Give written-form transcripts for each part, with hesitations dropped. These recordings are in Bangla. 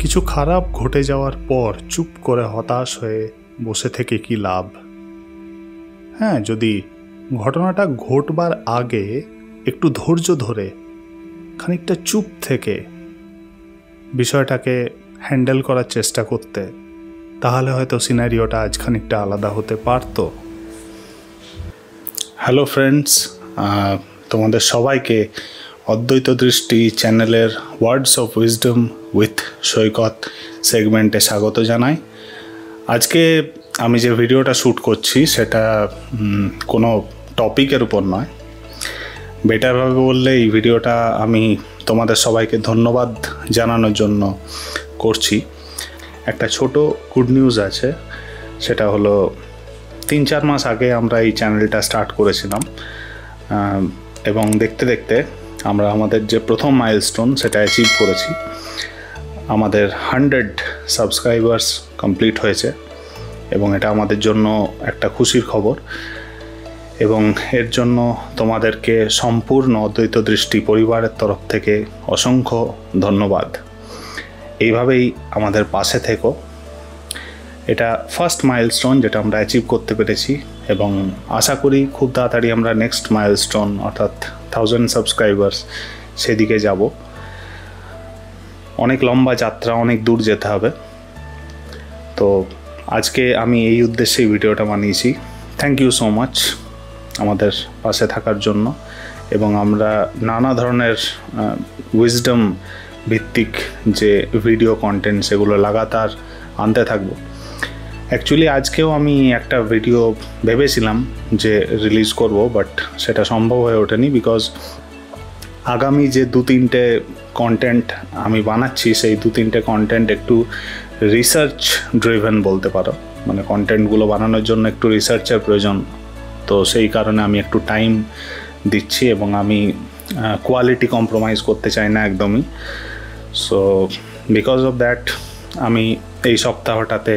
কিছু খারাপ ঘটে যাওয়ার পর চুপ করে হতাশ হয়ে বসে থেকে কি লাভ? হ্যাঁ, যদি ঘটনাটা ঘটবার আগে একটু ধৈর্য ধরে খানিকটা চুপ থেকে বিষয়টাকে হ্যান্ডেল করার চেষ্টা করতে, তাহলে হয়তো সিনারিওটা আজ খানিকটা আলাদা হতে পারতো। হ্যালো ফ্রেন্ডস, তোমাদের সবাইকে অদ্বৈত দৃষ্টি চ্যানেলের ওয়ার্ডস অফ উইজডম উইথ সৈকত সেগমেন্টে স্বাগত জানাই। আজকে আমি যে ভিডিওটা শ্যুট করছি সেটা কোনো টপিকের উপর নয়, বেটারভাবে বললে এই ভিডিওটা আমি তোমাদের সবাইকে ধন্যবাদ জানানোর জন্য করছি। একটা ছোট গুড নিউজ আছে, সেটা হলো 3-4 মাস আগে আমরা এই চ্যানেলটা স্টার্ট করেছিলাম এবং দেখতে দেখতে আমরা আমাদের যে প্রথম মাইলস্টোন সেটা অ্যাচিভ করেছি। আমাদের 100 সাবস্ক্রাইবার্স কমপ্লিট হয়েছে এবং এটা আমাদের জন্য একটা খুশির খবর, এবং এর জন্য তোমাদেরকে সম্পূর্ণ অদ্বৈত দৃষ্টি পরিবারের তরফ থেকে অসংখ্য ধন্যবাদ। এইভাবেই আমাদের পাশে থেকো। এটা ফার্স্ট মাইলস্টোন যেটা আমরা অ্যাচিভ করতে পেরেছি, এবং আশা করি খুব তাড়াতাড়ি আমরা নেক্সট মাইলস্টোন অর্থাৎ 1000 সাবস্ক্রাইবার্স সেদিকে যাব। অনেক লম্বা যাত্রা, অনেক দূর যেতে হবে। তো আজকে আমি এই উদ্দেশ্যেই ভিডিওটা বানিয়েছি। থ্যাংক ইউ সো মাচ আমাদের পাশে থাকার জন্য, এবং আমরা নানা ধরনের উইজডম ভিত্তিক যে ভিডিও কন্টেন্ট সেগুলো লাগাতার আনতে থাকবো। অ্যাকচুয়ালি আজকেও আমি একটা ভিডিও ভেবেছিলাম যে রিলিজ করব, বাট সেটা সম্ভব হয়ে ওঠেনি, বিকজ আগামী যে 2-3টে কন্টেন্ট আমি বানাচ্ছি সেই 2-3টে কন্টেন্ট একটু রিসার্চ ড্রিভেন বলতে পারো। মানে কন্টেন্টগুলো বানানোর জন্য একটু রিসার্চের প্রয়োজন, তো সেই কারণে আমি একটু টাইম দিচ্ছি এবং আমি কোয়ালিটি কম্প্রোমাইজ করতে চাই না একদমই। সো বিকজ অফ দ্যাট আমি এই সপ্তাহটাতে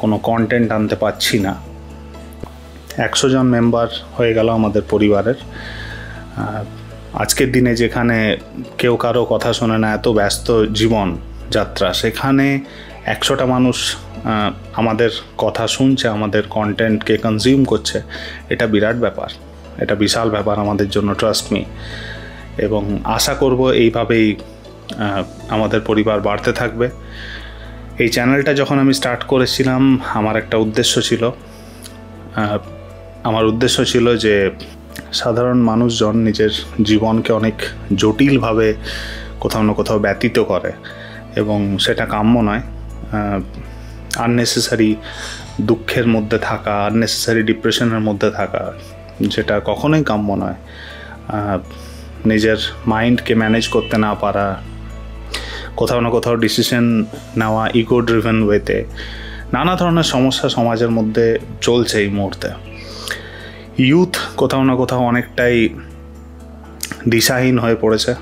কোনো কন্টেন্ট আনতে পারছি না। 100 জন মেম্বার হয়ে গেল আমাদের পরিবারের। আজকের দিনে যেখানে কেউ কারো কথা শোনে না, এত ব্যস্ত জীবন যাত্রা, সেখানে 100টা মানুষ আমাদের কথা শুনছে, আমাদের কন্টেন্টকে কনজিউম করছে, এটা বিরাট ব্যাপার, এটা বিশাল ব্যাপার আমাদের জন্য, ট্রাস্ট মি। এবং আশা করব এইভাবেই আমাদের পরিবার বাড়তে থাকবে। এই চ্যানেলটা যখন আমি স্টার্ট করেছিলাম আমার একটা উদ্দেশ্য ছিল। আমার উদ্দেশ্য ছিল যে সাধারণ মানুষজন নিজের জীবনকে অনেক জটিলভাবে কোথাও না কোথাও ব্যতীত করে, এবং সেটা কাম্য নয়। আননেসেসারি দুঃখের মধ্যে থাকা, আননেসেসারি ডিপ্রেশনের মধ্যে থাকা, যেটা কখনোই কাম্য নয়। নিজের মাইন্ডকে ম্যানেজ করতে না পারা, কোথাও না কোথাও ডিসিশন নেওয়া ইগো ড্রিভেন ওয়েতে, নানা ধরনের সমস্যা সমাজের মধ্যে চলছে এই মুহূর্তে। ইউথ কোথাও না কোথাও অনেকটাই দিশাহীন হয়ে পড়েছে।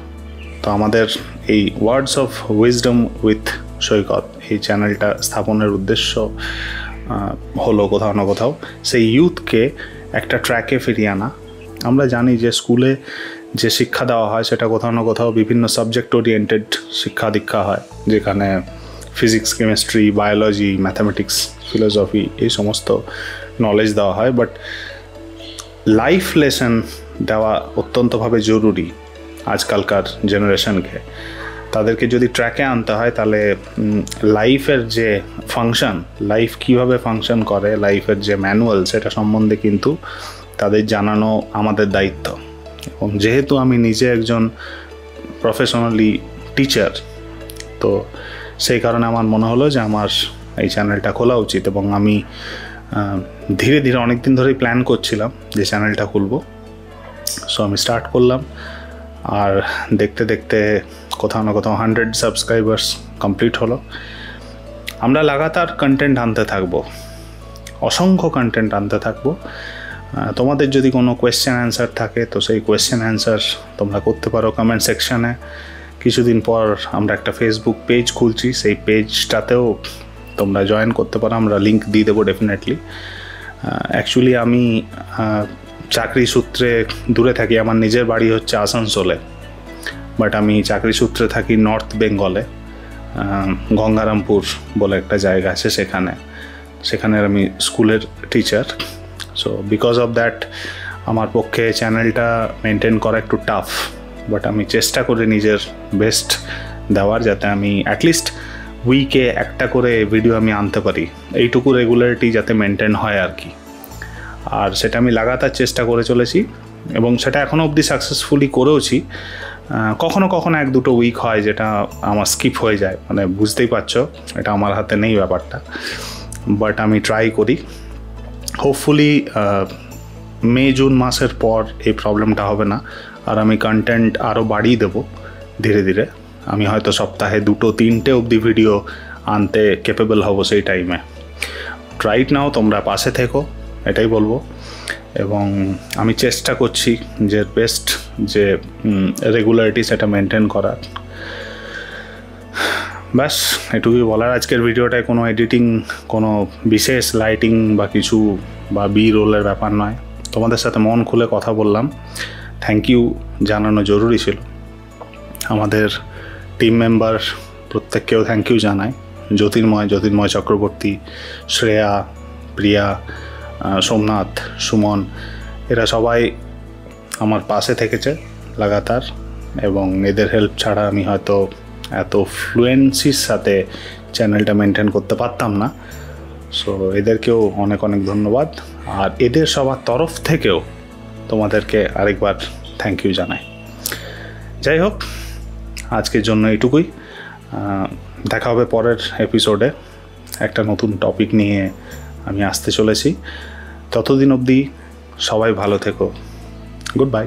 তো আমাদের এই ওয়ার্ডস অফ উইজডম উইথ সৈকত এই চ্যানেলটা স্থাপনের উদ্দেশ্য হলো কোথাও না কোথাও সেই ইউথকে একটা ট্র্যাকে ফিরিয়ে আনা। আমরা জানি যে স্কুলে যে শিক্ষা দেওয়া হয় সেটা কোথাও না কোথাও বিভিন্ন সাবজেক্ট ওরিয়েন্টেড শিক্ষা দীক্ষা হয়, যেখানে physics, chemistry, biology, mathematics, philosophy এই সমস্ত নলেজ দেওয়া হয়। বাট লাইফ লেসন দেওয়া অত্যন্তভাবে জরুরি আজকালকার জেনারেশনকে। তাদেরকে যদি ট্র্যাকে আনতে হয় তাহলে লাইফের যে ফাংশন, লাইফ কীভাবে ফাংশন করে, লাইফের যে ম্যানুয়াল, সেটা সম্বন্ধে কিন্তু তাদের জানানো আমাদের দায়িত্ব। এবং যেহেতু আমি নিজে একজন প্রফেশনালি টিচার, তো সেই কারণে আমার মনে হলো যে আমার এই চ্যানেলটা খোলা উচিত। এবং আমি ধীরে ধীরে অনেক দিন ধরেই প্ল্যান করছিলাম যে চ্যানেলটা খুলব। সো আমি স্টার্ট করলাম, আর দেখতে দেখতে কোথাও না কোথাও 100 সাবস্ক্রাইবার্স কমপ্লিট হলো। আমরা লাগাতার কন্টেন্ট আনতে থাকবো, অসংখ্য কন্টেন্ট আনতে থাকবো। তোমাদের যদি কোনো কোয়েশ্চেন অ্যান্সার থাকে তো সেই কোয়েশ্চেন অ্যান্সার তোমরা করতে পারো কমেন্ট সেকশানে। কিছুদিন পর আমরা একটা ফেসবুক পেজ খুলছি, সেই পেজটাতেও তোমরা জয়েন করতে পারো, আমরা লিঙ্ক দিয়ে দেবো ডেফিনেটলি। অ্যাকচুয়ালি আমি চাকরি সূত্রে দূরে থাকি, আমার নিজের বাড়ি হচ্ছে আসানসোলে, বাট আমি চাকরি সূত্রে থাকি নর্থ বেঙ্গলে, গঙ্গারামপুর বলে একটা জায়গা আছে, সেখানের আমি স্কুলের teacher. So because of that আমার পক্ষে চ্যানেলটা মেনটেন করা একটু টাফ, বাট আমি চেষ্টা করি নিজের বেস্ট দেওয়ার, যাতে আমি অ্যাটলিস্ট উইকে একটা করে ভিডিও আমি আনতে পারি, এইটুকু রেগুলারিটি যাতে মেনটেন হয় আর কি। আর সেটা আমি লাগাতার চেষ্টা করে চলেছি এবং সেটা এখনও অবধি সাকসেসফুলি করেওছি। কখনো কখনো 1-2 উইক হয় যেটা আমার স্কিপ হয়ে যায়, মানে বুঝতেই পারছো এটা আমার হাতে নেই ব্যাপারটা, বাট আমি ট্রাই করি। হোপফুলি মে-জুন মাসের পর এই প্রবলেমটা হবে না, আর আমি কন্টেন্ট আরও বাড়িয়ে দেবো ধীরে ধীরে। আমি হয়তো সপ্তাহে 2-3টে অবধি ভিডিও আনতে ক্যাপেবল হব সেই টাইমে। রাইট নাও তোমরা পাশে থেকো, এটাই বলবো। এবং আমি চেষ্টা করছি যে বেস্ট যে রেগুলারিটি সেটা মেনটেন করার। ব্যাস এটুকুই বলার আজকের ভিডিওটায়। কোনো এডিটিং, কোনো বিশেষ লাইটিং বা কিছু বা বি রোলের ব্যাপার নয়, তোমাদের সাথে মন খুলে কথা বললাম। থ্যাংক ইউ জানানো জরুরি ছিল। আমাদের টিম মেম্বার প্রত্যেককেও থ্যাংক ইউ জানাই। জ্যোতির্ময় চক্রবর্তী, শ্রেয়া, প্রিয়া, সোমনাথ, সুমন, এরা সবাই আমার পাশে থেকেছে লাগাতার, এবং এদের হেল্প ছাড়া আমি হয়তো এত ফ্লুয়েন্সির সাথে চ্যানেলটা মেনটেন করতে পারতাম না। সো এদেরকেও অনেক অনেক ধন্যবাদ, আর এদের সবার তরফ থেকেও তোমাদেরকে আরেকবার থ্যাংক ইউ জানাই। যাই হোক, আজকের জন্য এইটুকুই। দেখা হবে পরের এপিসোডে, একটা নতুন টপিক নিয়ে আমি আসতে চলেছি। ততদিন অবধি সবাই ভালো থেকো। Good bye.